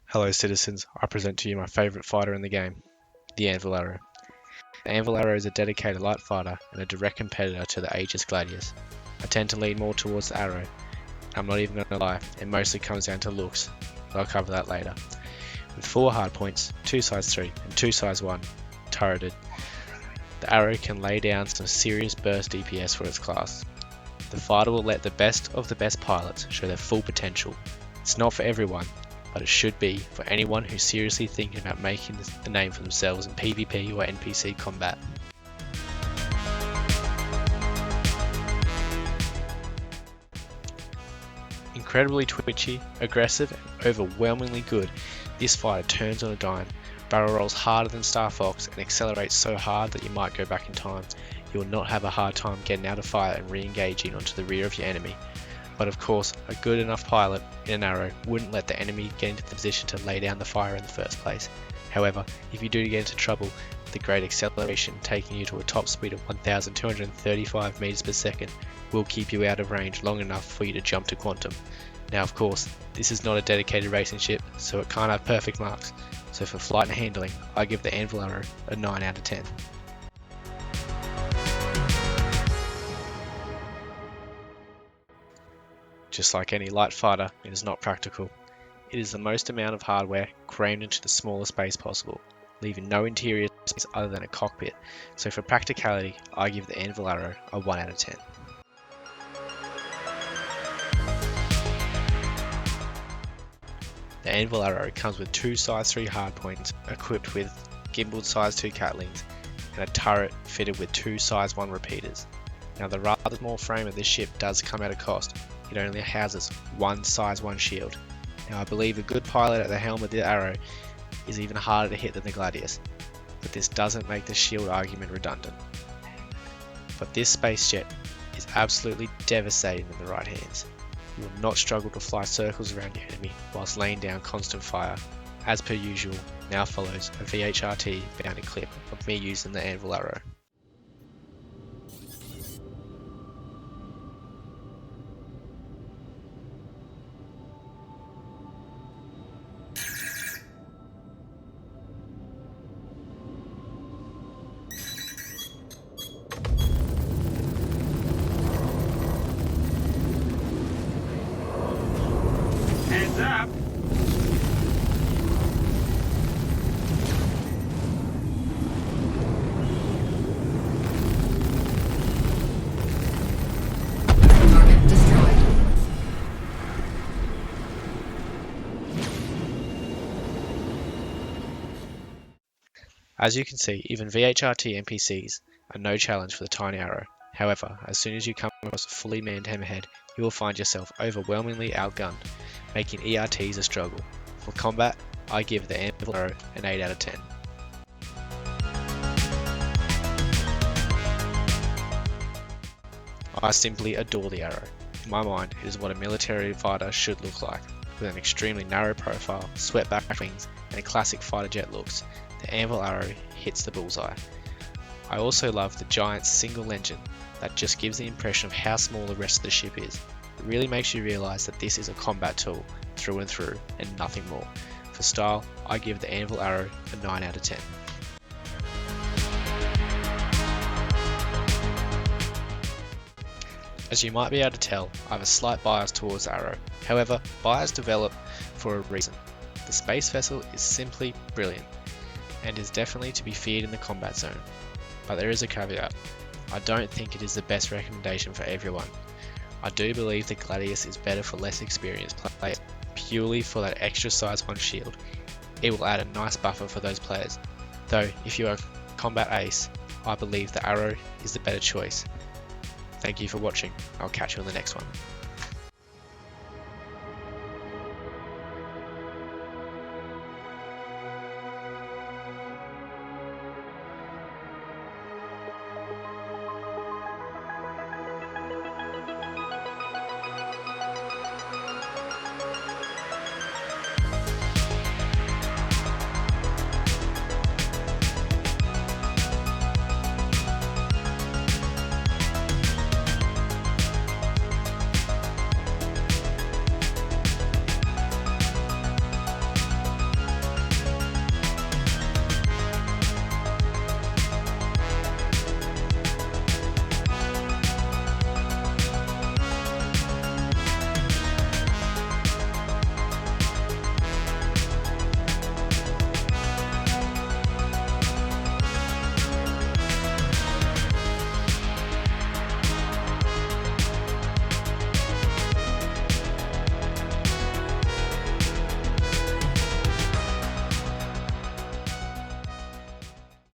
Hello citizens, I present to you my favourite fighter in the game, the Anvil Arrow. The Anvil Arrow is a dedicated light fighter and a direct competitor to the Aegis Gladius. I tend to lean more towards the Arrow. I'm not even going to lie, it mostly comes down to looks, but I'll cover that later. With 4 hardpoints, 2 size 3 and 2 size 1 turreted, the Arrow can lay down some serious burst DPS for its class. The fighter will let the best of the best pilots show their full potential. It's not for everyone, but it should be for anyone who's seriously thinking about making a name for themselves in PvP or NPC combat. Incredibly twitchy, aggressive, and overwhelmingly good, this fighter turns on a dime, barrel rolls harder than Star Fox, and accelerates so hard that you might go back in time. You will not have a hard time getting out of fire and re-engaging onto the rear of your enemy. But of course, a good enough pilot in an Arrow wouldn't let the enemy get into the position to lay down the fire in the first place. However, if you do get into trouble, the great acceleration taking you to a top speed of 1235 meters per second will keep you out of range long enough for you to jump to quantum. Now of course, this is not a dedicated racing ship, so it can't have perfect marks, so for flight and handling, I give the Anvil Arrow a 9 out of 10. Just like any light fighter, it is not practical. It is the most amount of hardware crammed into the smallest space possible, leaving no interior space other than a cockpit, so for practicality, I give the Anvil Arrow a 1 out of 10. The Anvil Arrow comes with 2 size 3 hardpoints equipped with gimbaled size 2 catlings and a turret fitted with 2 size 1 repeaters. Now the rather small frame of this ship does come at a cost. It only houses 1 size 1 shield. Now I believe a good pilot at the helm of the Arrow is even harder to hit than the Gladius, but this doesn't make the shield argument redundant. But this space jet is absolutely devastating in the right hands. You will not struggle to fly circles around your enemy whilst laying down constant fire. As per usual, now follows a VHRT bounded clip of me using the Anvil Arrow. Heads up! Target destroyed. As you can see, even VHRT NPCs are no challenge for the tiny Arrow. However, as soon as you come across a fully manned hammerhead, you will find yourself overwhelmingly outgunned, making ERTs a struggle. For combat, I give the Anvil Arrow an 8 out of 10. I simply adore the Arrow. In my mind, it is what a military fighter should look like, with an extremely narrow profile, swept back wings, and classic fighter jet looks. The Anvil Arrow hits the bullseye. I also love the giant single engine that just gives the impression of how small the rest of the ship is. It really makes you realise that this is a combat tool through and through and nothing more. For style, I give the Anvil Arrow a 9 out of 10. As you might be able to tell, I have a slight bias towards Arrow. However, bias develop for a reason. The space vessel is simply brilliant and is definitely to be feared in the combat zone. But there is a caveat. I don't think it is the best recommendation for everyone. I do believe the Gladius is better for less experienced players, purely for that extra size 1 shield. It will add a nice buffer for those players. Though, if you are a combat ace, I believe the Arrow is the better choice. Thank you for watching. I'll catch you on the next one.